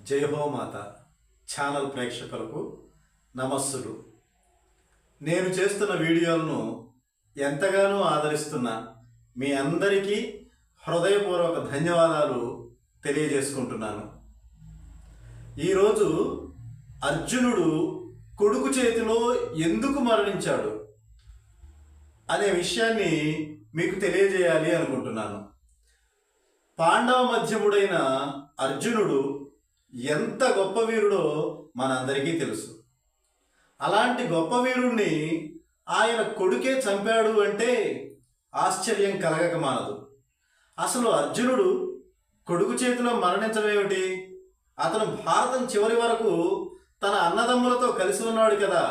జై హో మాత ఛానల్ ప్రేక్షకులకు నమస్సులు. నేను చేస్తున్న వీడియోలను ఎంతగానో ఆదరిస్తున్న మీ అందరికీ హృదయపూర్వక ధన్యవాదాలు తెలియజేసుకుంటున్నాను. ఈరోజు అర్జునుడు కొడుకు చేతిలో ఎందుకు మరణించాడు అనే విషయాన్ని మీకు తెలియజేయాలి అనుకుంటున్నాను. పాండవ మధ్యముడైన అర్జునుడు ఎంత గొప్ప వీరుడో మనందరికీ తెలుసు. అలాంటి గొప్ప వీరుణ్ణి ఆయన కొడుకే చంపాడు అంటే ఆశ్చర్యం కలగక మానదు. అసలు అర్జునుడు కొడుకు చేతిలో మరణించడం ఏమిటి? అతను భారతం చివరి వరకు తన అన్నదమ్ములతో కలిసి ఉన్నాడు కదా.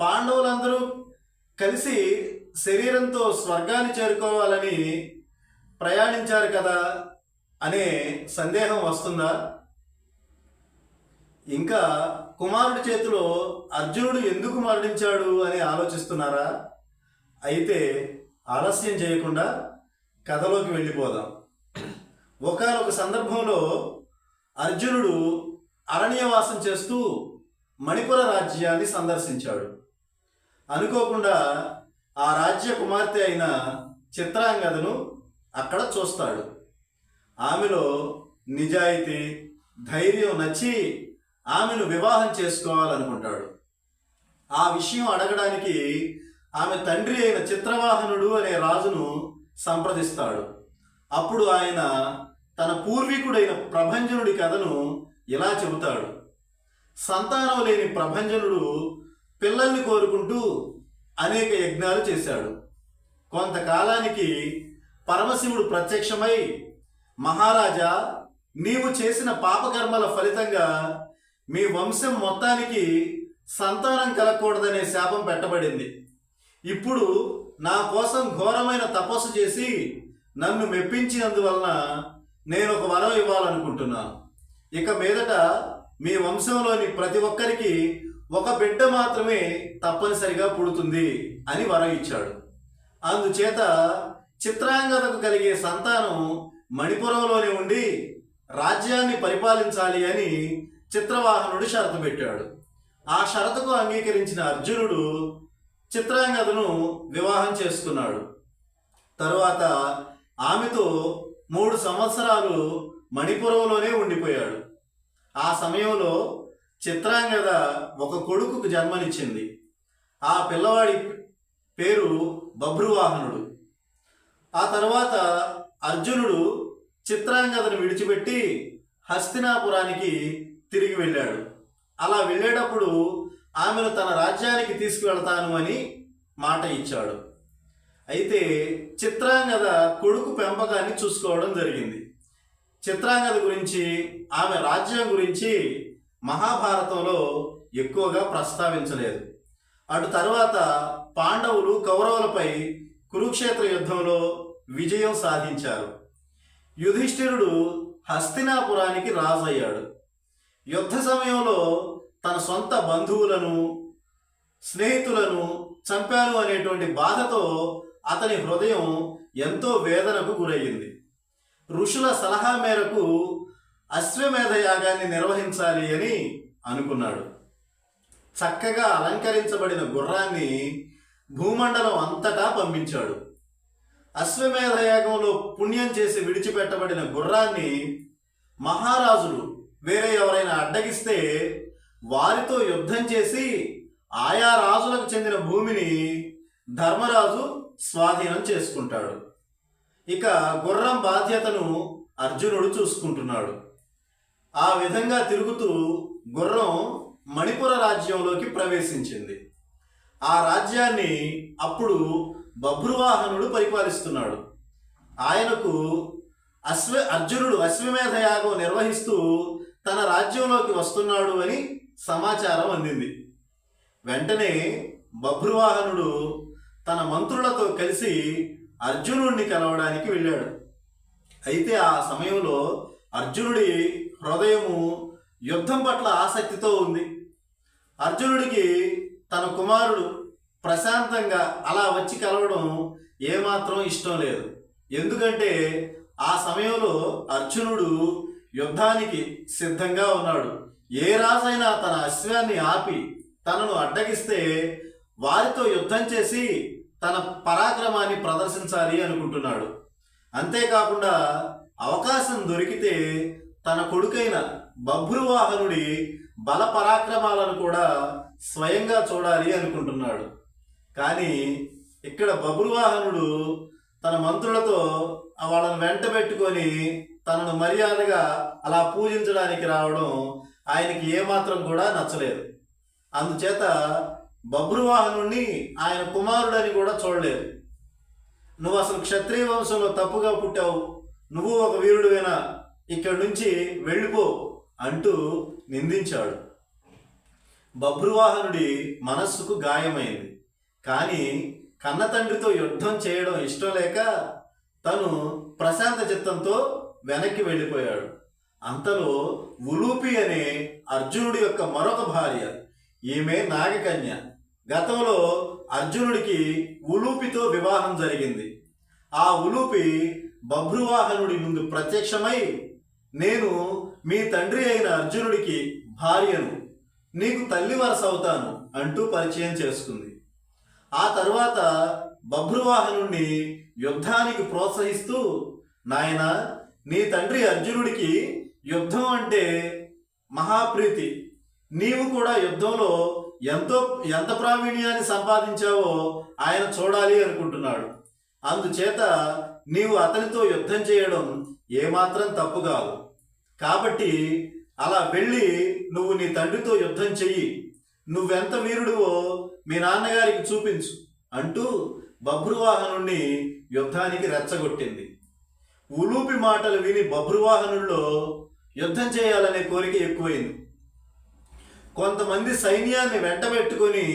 పాండవులందరూ కలిసి శరీరంతో స్వర్గాన్ని చేరుకోవాలని ప్రయాణించారు కదా అనే సందేహం వస్తుందా? ఇంకా కుమారుడి చేతిలో అర్జునుడు ఎందుకు మరణించాడు అని ఆలోచిస్తున్నారా? అయితే ఆలస్యం చేయకుండా కథలోకి వెళ్ళిపోదాం. ఒకానొక సందర్భంలో అర్జునుడు అరణ్యవాసం చేస్తూ మణిపుర రాజ్యాన్ని సందర్శించాడు. అనుకోకుండా ఆ రాజ్య కుమార్తె అయిన చిత్రాంగదను అక్కడ చూస్తాడు. ఆమెలో నిజాయితీ, ధైర్యం నచ్చి ఆమెను వివాహం చేసుకోవాలనుకుంటాడు. ఆ విషయం అడగడానికి ఆమె తండ్రి అయిన చిత్రవాహనుడు అనే రాజును సంప్రదిస్తాడు. అప్పుడు ఆయన తన పూర్వీకుడైన ప్రభంజనుడి కథను ఇలా చెబుతాడు. సంతానం లేని ప్రభంజనుడు పిల్లల్ని కోరుకుంటూ అనేక యజ్ఞాలు చేశాడు. కొంతకాలానికి పరమశివుడు ప్రత్యక్షమై, మహారాజా, నీవు చేసిన పాపకర్మల ఫలితంగా మీ వంశం మొత్తానికి సంతానం కలగకూడదనే శాపం పెట్టబడింది. ఇప్పుడు నా కోసం ఘోరమైన తపస్సు చేసి నన్ను మెప్పించినందువలన నేను ఒక వరం ఇవ్వాలనుకుంటున్నాను. ఇక మీదట మీ వంశంలోని ప్రతి ఒక్కరికి ఒక బిడ్డ మాత్రమే తప్పనిసరిగా పుడుతుంది అని వరం ఇచ్చాడు. అందుచేత చిత్రాంగదకు కలిగే సంతానం మణిపురంలోనే ఉండి రాజ్యాన్ని పరిపాలించాలి అని చిత్రవాహనుడు షరతు పెట్టాడు. ఆ షరతుకు అంగీకరించిన అర్జునుడు చిత్రాంగదను వివాహం చేసుకున్నాడు. తరువాత ఆమెతో 3 సంవత్సరాలు మణిపురంలోనే ఉండిపోయాడు. ఆ సమయంలో చిత్రాంగద ఒక కొడుకుకు జన్మనిచ్చింది. ఆ పిల్లవాడి పేరు బభ్రువాహనుడు. ఆ తర్వాత అర్జునుడు చిత్రాంగదను విడిచిపెట్టి హస్తినాపురానికి తిరిగి వెళ్ళాడు. అలా వెళ్ళేటప్పుడు ఆమెను తన రాజ్యానికి తీసుకువెళ్తాను అని మాట ఇచ్చాడు. అయితే చిత్రాంగద కొడుకు పెంపకాన్ని చూసుకోవడం జరిగింది. చిత్రాంగద గురించి, ఆమె రాజ్యం గురించి మహాభారతంలో ఎక్కువగా ప్రస్తావించలేదు. అటు తర్వాత పాండవులు కౌరవులపై కురుక్షేత్ర యుద్ధంలో విజయం సాధించారు. యుధిష్ఠిరుడు హస్తినాపురానికి రాజయ్యాడు. యుద్ధ సమయంలో తన సొంత బంధువులను, స్నేహితులను చంపాను అనేటువంటి బాధతో అతని హృదయం ఎంతో వేదనకు గురయ్యింది. ఋషుల సలహా మేరకు అశ్వమేధ యాగాన్ని నిర్వహించాలి అని అనుకున్నాడు. చక్కగా అలంకరించబడిన గుర్రాన్ని భూమండలం అంతటా పంపించాడు. అశ్వమేధ యాగంలో పుణ్యం చేసి విడిచిపెట్టబడిన గుర్రాన్ని మహారాజులు వేరే ఎవరైనా అడ్డగిస్తే వారితో యుద్ధం చేసి ఆయా రాజులకు చెందిన భూమిని ధర్మరాజు స్వాధీనం చేసుకుంటాడు. ఇక గుర్రం బాధ్యతను అర్జునుడు చూసుకుంటున్నాడు. ఆ విధంగా తిరుగుతూ గుర్రం మణిపుర రాజ్యంలోకి ప్రవేశించింది. ఆ రాజ్యాన్ని అప్పుడు బభ్రువాహనుడు పరిపాలిస్తున్నాడు. ఆయనకు అర్జునుడు అశ్వమేధ యాగం నిర్వహిస్తూ తన రాజ్యంలోకి వస్తున్నాడు అని సమాచారం అందింది. వెంటనే బభ్రువాహనుడు తన మంత్రులతో కలిసి అర్జునుడిని కలవడానికి వెళ్ళాడు. అయితే ఆ సమయంలో అర్జునుడి హృదయము యుద్ధం పట్ల ఆసక్తితో ఉంది. అర్జునుడికి తన కుమారుడు ప్రశాంతంగా అలా వచ్చి కలవడం ఏమాత్రం ఇష్టం లేదు. ఎందుకంటే ఆ సమయంలో అర్జునుడు యుద్ధానికి సిద్ధంగా ఉన్నాడు. ఏ రాజైనా తన అశ్వాన్ని ఆపి తనను అడ్డగిస్తే వారితో యుద్ధం చేసి తన పరాక్రమాన్ని ప్రదర్శించాలి అనుకుంటున్నాడు. అంతేకాకుండా అవకాశం దొరికితే తన కొడుకైన బభ్రువాహనుడి బల పరాక్రమాలను కూడా స్వయంగా చూడాలి అనుకుంటున్నాడు. కానీ ఇక్కడ బభ్రువాహనుడు తన మంత్రులతో వాళ్ళను వెంట పెట్టుకొని తనను మర్యాదగా అలా పూజించడానికి రావడం ఆయనకి ఏమాత్రం కూడా నచ్చలేదు. అందుచేత బభ్రువాహనుడిని ఆయన కుమారుడని కూడా చూడలేదు. నువ్వు అసలు క్షత్రియ వంశంలో తప్పుగా పుట్టావు, నువ్వు ఒక వీరుడువేనా, ఇక్కడి నుంచి వెళ్ళిపో అంటూ నిందించాడు. బభ్రువాహనుడి మనస్సుకు గాయమైంది. కానీ కన్న తండ్రితో యుద్ధం చేయడం ఇష్టం లేక తను ప్రశాంత చిత్తంతో వెనక్కి వెళ్ళిపోయాడు. అంతలో ఉలూపి అనే అర్జునుడి యొక్క మరొక భార్య, ఈమె నాగకన్య. గతంలో అర్జునుడికి ఉలూపితో వివాహం జరిగింది. ఆ ఉలూపి బభ్రువాహనుడి ముందు ప్రత్యక్షమై, నేను మీ తండ్రి అయిన అర్జునుడికి భార్యను, నీకు తల్లి వరస అవుతాను అంటూ పరిచయం చేసుకుంది. ఆ తరువాత బభ్రువాహనుణ్ణి యుద్ధానికి ప్రోత్సహిస్తూ, నాయన, నీ తండ్రి అర్జునుడికి యుద్ధం అంటే మహాప్రీతి, నీవు కూడా యుద్ధంలో ఎంత ప్రావీణ్యాన్ని సంపాదించావో ఆయన చూడాలి అనుకుంటున్నాడు. అందుచేత నీవు అతనితో యుద్ధం చేయడం ఏమాత్రం తప్పు కాదు. కాబట్టి అలా వెళ్ళి నువ్వు నీ తండ్రితో యుద్ధం చెయ్యి, నువ్వెంత వీరుడివో మీ నాన్నగారికి చూపించు అంటూ బభ్రువాహనుణ్ణి యుద్ధానికి రెచ్చగొట్టింది. ఉలూపి మాటలు విని బభ్రువాహనుల్లో యుద్ధం చేయాలనే కోరిక ఎక్కువైంది. కొంతమంది సైన్యాన్ని వెంటబెట్టుకొని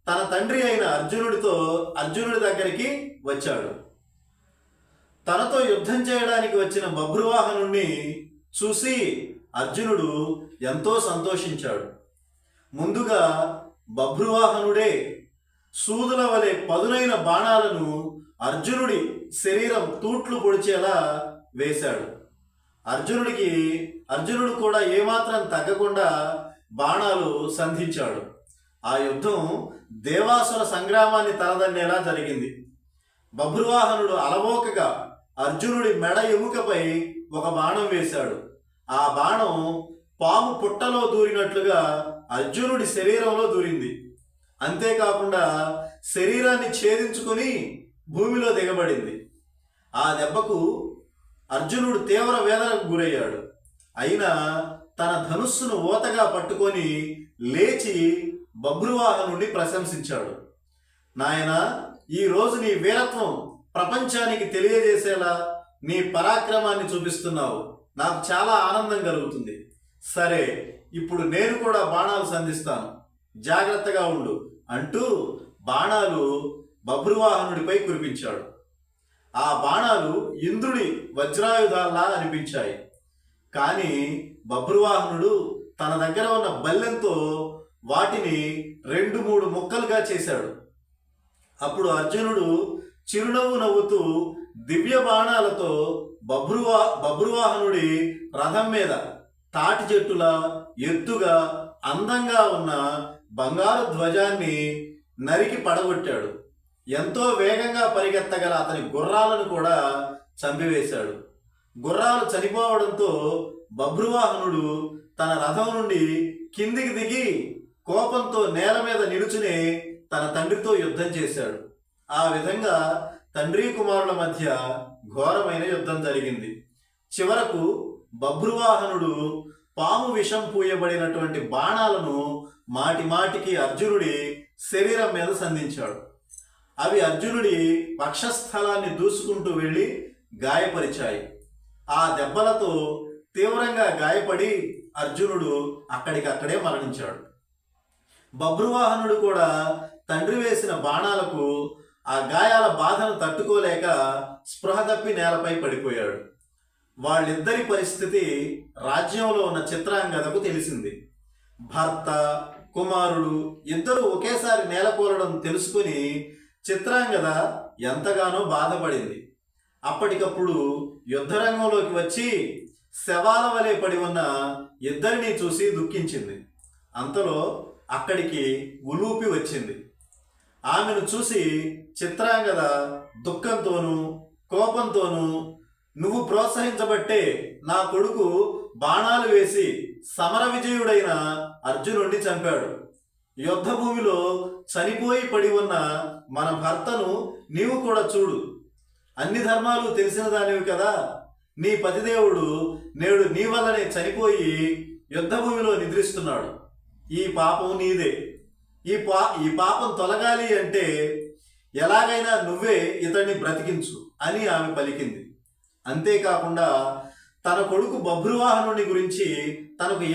తన తండ్రి అయిన అర్జునుడి దగ్గరికి వచ్చాడు. తనతో యుద్ధం చేయడానికి వచ్చిన బభ్రువాహనుణ్ణి చూసి అర్జునుడు ఎంతో సంతోషించాడు. ముందుగా బభ్రువాహనుడే సూదుల వలె పదునైన బాణాలను అర్జునుడి శరీరం తూట్లు పొడిచేలా వేశాడు. అర్జునుడు కూడా ఏమాత్రం తగ్గకుండా బాణాలు సంధించాడు. ఆ యుద్ధం దేవాసుర సంగ్రామాన్ని తలదన్నేలా జరిగింది. బభ్రువాహనుడు అలవోకగా అర్జునుడి మెడ ఎముకపై ఒక బాణం వేశాడు. ఆ బాణం పాము పుట్టలో దూరినట్లుగా అర్జునుడి శరీరంలో దూరింది. అంతేకాకుండా శరీరాన్ని ఛేదించుకుని భూమిలో దిగబడింది. ఆ దెబ్బకు అర్జునుడు తీవ్ర వేదనకు గురయ్యాడు. అయినా తన ధనుస్సును ఊతగా పట్టుకొని లేచి బభ్రువాహనుడిని ప్రశంసించాడు. నాయనా, ఈరోజు నీ వీరత్వం ప్రపంచానికి తెలియజేసేలా నీ పరాక్రమాన్ని చూపిస్తున్నావు, నాకు చాలా ఆనందం కలుగుతుంది. సరే, ఇప్పుడు నేను కూడా బాణాలు సంధిస్తాను, జాగ్రత్తగా ఉండు అంటూ బాణాలు బభ్రువాహనుడిపై కురిపించాడు. ఆ బాణాలు ఇంద్రుడి వజ్రాయుధాల్లా అనిపించాయి. కానీ బభ్రువాహనుడు తన దగ్గర ఉన్న బల్లెంతో వాటిని 2-3 ముక్కలుగా చేశాడు. అప్పుడు అర్జునుడు చిరునవ్వు నవ్వుతూ దివ్య బాణాలతో బభ్రువాహనుడి రథం మీద తాటి చెట్టులా ఎత్తుగా అందంగా ఉన్న బంగారు ధ్వజాన్ని నరికి పడగొట్టాడు. ఎంతో వేగంగా పరిగెత్తగల అతని గుర్రాలను కూడా చంపివేశాడు. గుర్రాలు చనిపోవడంతో బభ్రువాహనుడు తన రథం నుండి కిందికి దిగి కోపంతో నేల మీద నిలుచునే తన తండ్రితో యుద్ధం చేశాడు. ఆ విధంగా తండ్రి కుమారుల మధ్య ఘోరమైన యుద్ధం జరిగింది. చివరకు బభ్రువాహనుడు పాము విషం పూయబడినటువంటి బాణాలను మాటిమాటికి అర్జునుడి శరీరం మీద సంధించాడు. అవి అర్జునుడి వక్షస్థలాన్ని దూసుకుంటూ వెళ్ళి గాయపరిచాయి. ఆ దెబ్బలతో తీవ్రంగా గాయపడి అర్జునుడు అక్కడికక్కడే మరణించాడు. బభ్రువాహనుడు కూడా తండ్రి వేసిన బాణాలకు ఆ గాయాల బాధను తట్టుకోలేక స్పృహ తప్పి నేలపై పడిపోయాడు. వాళ్ళిద్దరి పరిస్థితి రాజ్యంలో ఉన్న చిత్రాంగదకు తెలిసింది. భర్త, కుమారుడు ఇద్దరు ఒకేసారి నేలకూలడం తెలుసుకుని చిత్రాంగద ఎంతగానో బాధపడింది. అప్పటికప్పుడు యుద్ధరంగంలోకి వచ్చి శవాల వలె పడి ఉన్న ఇద్దరిని చూసి దుఃఖించింది. అంతలో అక్కడికి ఉలూపి వచ్చింది. ఆమెను చూసి చిత్రాంగద దుఃఖంతోనూ కోపంతోనూ, నువ్వు ప్రోత్సహించబట్టే నా కొడుకు బాణాలు వేసి సమర విజయుడైన అర్జునుడిని చంపాడు. యుద్ధ భూమిలో చనిపోయి పడి ఉన్న మన భర్తను నీవు కూడా చూడు. అన్ని ధర్మాలు తెలిసిన దానివి కదా. నీ పతిదేవుడు నేడు నీ వల్లనే చనిపోయి యుద్ధ భూమిలో నిద్రిస్తున్నాడు. ఈ పాపం నీదే. ఈ పాపం తొలగాలి అంటే ఎలాగైనా నువ్వే ఇతన్ని బ్రతికించు అని ఆమె పలికింది. అంతేకాకుండా తన కొడుకు బభ్రువాహనుని గురించి తనకు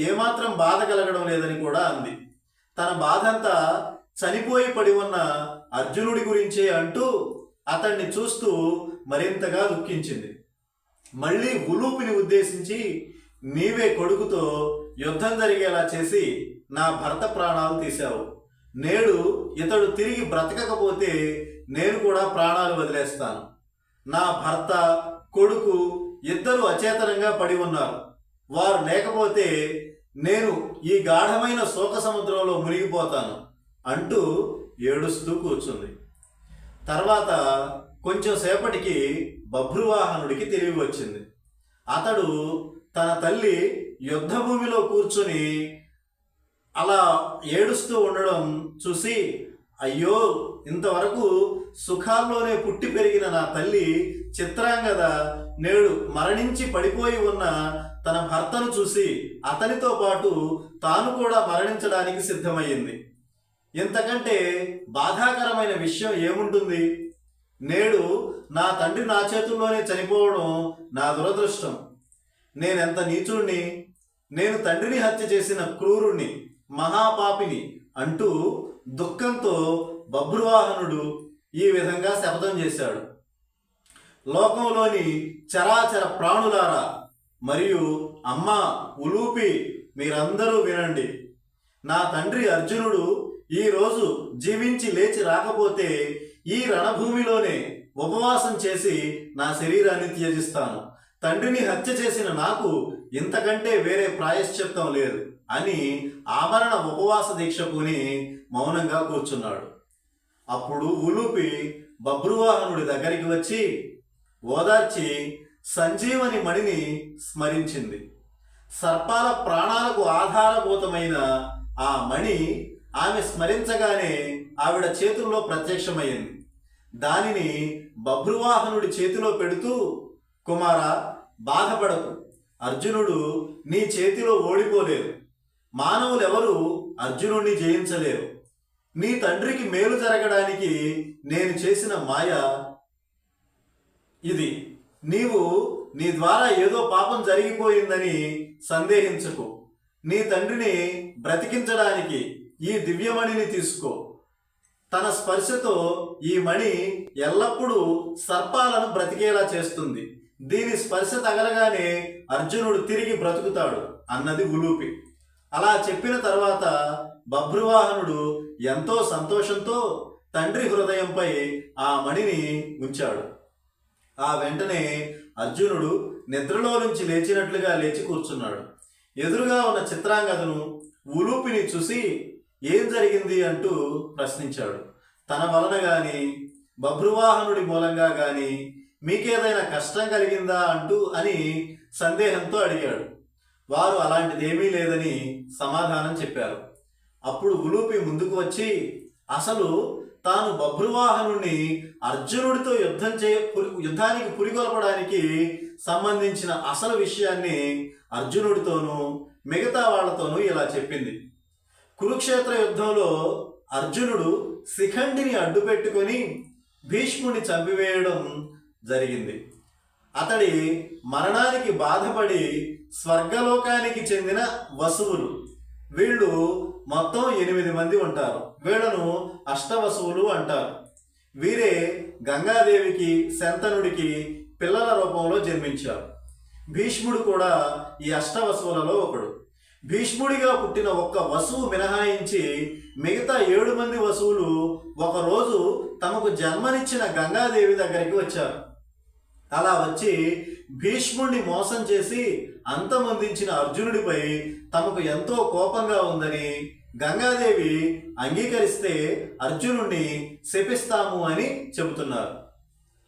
ఏమాత్రం బాధ కలగడం లేదని కూడా అంది. తన బాధంతా చనిపోయి పడి ఉన్న అర్జునుడి గురించే అంటూ అతన్ని చూస్తూ మరింతగా దుఃఖించింది. మళ్ళీ ఉలూపిని ఉద్దేశించి, నీవే కొడుకుతో యుద్ధం జరిగేలా చేసి నా భర్త ప్రాణాలు తీశావు. నేడు ఇతడు తిరిగి బ్రతకకపోతే నేను కూడా ప్రాణాలు వదిలేస్తాను. నా భర్త కొడుకు ఇద్దరు అచేతనంగా పడి ఉన్నారు. వారు లేకపోతే నేను ఈ గాఢమైన శోక సముద్రంలో మునిగిపోతాను అంటూ ఏడుస్తూ కూర్చుంది. తర్వాత కొంచెం సేపటికి బభ్రువాహనుడికి తెలివి వచ్చింది. అతడు తన తల్లి యుద్ధ భూమిలో కూర్చుని అలా ఏడుస్తూ ఉండడం చూసి, అయ్యో, ఇంతవరకు సుఖాల్లోనే పుట్టి పెరిగిన నా తల్లి చిత్రాంగద నేడు మరణించి పడిపోయి ఉన్న తన భర్తను చూసి అతనితో పాటు తాను కూడా మరణించడానికి సిద్ధమయ్యింది. ఇంతకంటే బాధాకరమైన విషయం ఏముంటుంది? నేడు నా తండ్రి నా చేతుల్లోనే చనిపోవడం నా దురదృష్టం. నేనెంత నీచుణ్ణి! నేను తండ్రిని హత్య చేసిన క్రూరుణ్ణి, మహాపాపిని అంటూ దుఃఖంతో బభ్రువాహనుడు ఈ విధంగా శపథం చేశాడు. లోకంలోని చరాచర ప్రాణులారా మరియు అమ్మ ఉలూపి, మీరందరూ వినండి. నా తండ్రి అర్జునుడు ఈరోజు జీవించి లేచి రాకపోతే ఈ రణభూమిలోనే ఉపవాసం చేసి నా శరీరాన్ని త్యజిస్తాను. తండ్రిని హత్య చేసిన నాకు ఇంతకంటే వేరే ప్రాయశ్చిత్తం లేదు అని ఆమరణ ఉపవాస దీక్ష పూని మౌనంగా కూర్చున్నాడు. అప్పుడు ఉలూపి బభ్రువాహనుడి దగ్గరికి వచ్చి ఓదార్చి సంజీవని మణిని స్మరించింది. సర్పాల ప్రాణాలకు ఆధారభూతమైన ఆ మణి ఆమె స్మరించగానే ఆవిడ చేతుల్లో ప్రత్యక్షమైంది. దానిని బభ్రువాహనుడి చేతిలో పెడుతూ, కుమారా, బాధపడకు. అర్జునుడు నీ చేతిలో ఓడిపోలేరు. మానవులెవరూ అర్జునుడిని జయించలేరు. నీ తండ్రికి మేలు జరగడానికి నేను చేసిన మాయ ఇది. నీవు నీ ద్వారా ఏదో పాపం జరిగిపోయిందని సందేహించకు. నీ తండ్రిని బ్రతికించడానికి ఈ దివ్యమణిని తీసుకో. తన స్పర్శతో ఈ మణి ఎల్లప్పుడూ సర్పాలను బ్రతికేలా చేస్తుంది. దీని స్పర్శ తగలగానే అర్జునుడు తిరిగి బ్రతుకుతాడు అన్నది ఉలూపి. అలా చెప్పిన తర్వాత బభ్రువాహనుడు ఎంతో సంతోషంతో తండ్రి హృదయంపై ఆ మణిని ఉంచాడు. ఆ వెంటనే అర్జునుడు నిద్రలో నుంచి లేచినట్లుగా లేచి కూర్చున్నాడు. ఎదురుగా ఉన్న చిత్రాంగదను ఉలూపిని చూసి ఏం జరిగింది అంటూ ప్రశ్నించాడు. తన వలన గాని బభ్రువాహనుడి మూలంగా గాని మీకేదైనా కష్టం కలిగిందా అని సందేహంతో అడిగాడు. వారు అలాంటిదేమీ లేదని సమాధానం చెప్పారు. అప్పుడు ఉలూపి ముందుకు వచ్చి అసలు తాను బభ్రువాహనుని అర్జునుడితో యుద్ధానికి పురిగొల్పడానికి సంబంధించిన అసలు విషయాన్ని అర్జునుడితోనూ మిగతా వాళ్లతోనూ ఇలా చెప్పింది. కురుక్షేత్ర యుద్ధంలో అర్జునుడు శిఖండిని అడ్డుపెట్టుకొని భీష్ముడిని చంపివేయడం జరిగింది. అతడి మరణానికి బాధపడి స్వర్గలోకానికి చెందిన వసువులు, వీళ్ళు మొత్తం 8 మంది ఉంటారు. వీళ్ళను అష్టవసువులు అంటారు. వీరే గంగాదేవికి శంతనుడికి పిల్లల రూపంలో జన్మించారు. భీష్ముడు కూడా ఈ అష్టవసువులలో ఒకడు. భీష్ముడిగా పుట్టిన ఒక్క వసువు మినహాయించి మిగతా 7 మంది వసువులు ఒకరోజు తమకు జన్మనిచ్చిన గంగాదేవి దగ్గరికి వచ్చారు. అలా వచ్చి భీష్ముడిని మోసం చేసి అంతమొందించిన అర్జునుడిపై తమకు ఎంతో కోపంగా ఉందని, గంగాదేవి అంగీకరిస్తే అర్జునుడిని శపిస్తాము అని చెబుతున్నారు.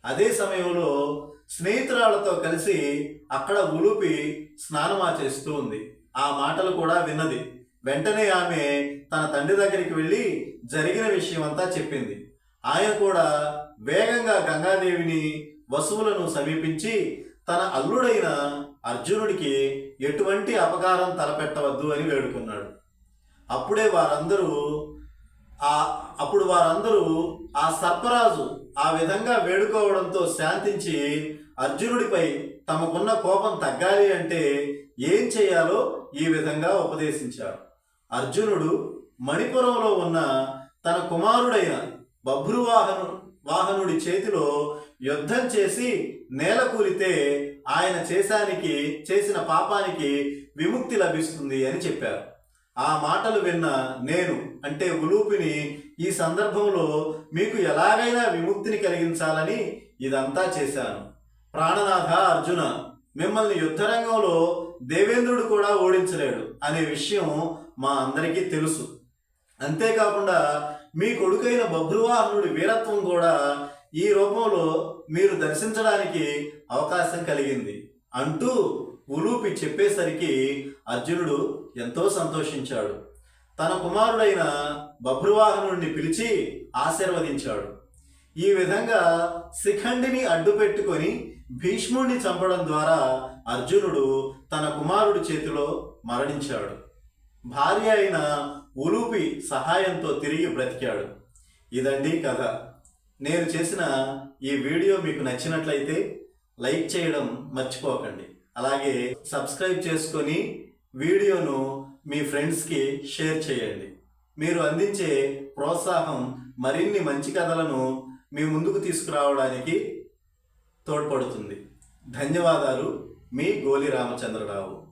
అదే సమయంలో స్నేహితురాలతో కలిసి అక్కడ ఉలూపి స్నానమాచేస్తూ ఉంది. ఆ మాటలు కూడా విన్నది. వెంటనే ఆమె తన తండ్రి దగ్గరికి వెళ్ళి జరిగిన విషయం అంతా చెప్పింది. ఆయన కూడా వేగంగా గంగాదేవిని, వసువులను సమీపించి తన అల్లుడైన అర్జునుడికి ఎటువంటి అపకారం తలపెట్టవద్దు అని వేడుకున్నాడు. అప్పుడు వారందరూ ఆ సర్పరాజు ఆ విధంగా వేడుకోవడంతో శాంతించి అర్జునుడిపై తమకున్న కోపం తగ్గాలి అంటే ఏం చేయాలో ఈ విధంగా ఉపదేశించారు. అర్జునుడు మణిపురంలో ఉన్న తన కుమారుడైన బభ్రువాహనుడి చేతిలో యుద్ధం చేసి నేల కూలితే ఆయన చేసిన పాపానికి విముక్తి లభిస్తుంది అని చెప్పారు. ఆ మాటలు విన్న నేను అంటే ఉలూపిని ఈ సందర్భంలో మీకు ఎలాగైనా విముక్తిని కలిగించాలని ఇదంతా చేశాను. ప్రాణనాథ అర్జున, మిమ్మల్ని యుద్ధరంగంలో దేవేంద్రుడు కూడా ఓడించలేడు అనే విషయం మా అందరికీ తెలుసు. అంతేకాకుండా మీ కొడుకైన బభ్రువాహనుడి వీరత్వం కూడా ఈ రూపంలో మీరు దర్శించడానికి అవకాశం కలిగింది అంటూ ఉలూపి చెప్పేసరికి అర్జునుడు ఎంతో సంతోషించాడు. తన కుమారుడైన బభ్రువాహనుడిని పిలిచి ఆశీర్వదించాడు. ఈ విధంగా శిఖండిని అడ్డుపెట్టుకొని భీష్ముడిని చంపడం ద్వారా అర్జునుడు తన కుమారుడి చేతిలో మరణించాడు. భార్య అయిన ఉలూపి సహాయంతో తిరిగి బ్రతికాడు. ఇదండి కథ. నేను చేసిన ఈ వీడియో మీకు నచ్చినట్లయితే లైక్ చేయడం మర్చిపోకండి. అలాగే సబ్స్క్రైబ్ చేసుకొని వీడియోను మీ ఫ్రెండ్స్కి షేర్ చేయండి. మీరు అందించే ప్రోత్సాహం మరిన్ని మంచి కథలను మీ ముందుకు తీసుకురావడానికి తోడ్పడుతుంది. ధన్యవాదాలు. మీ గోలి రామచంద్రరావు.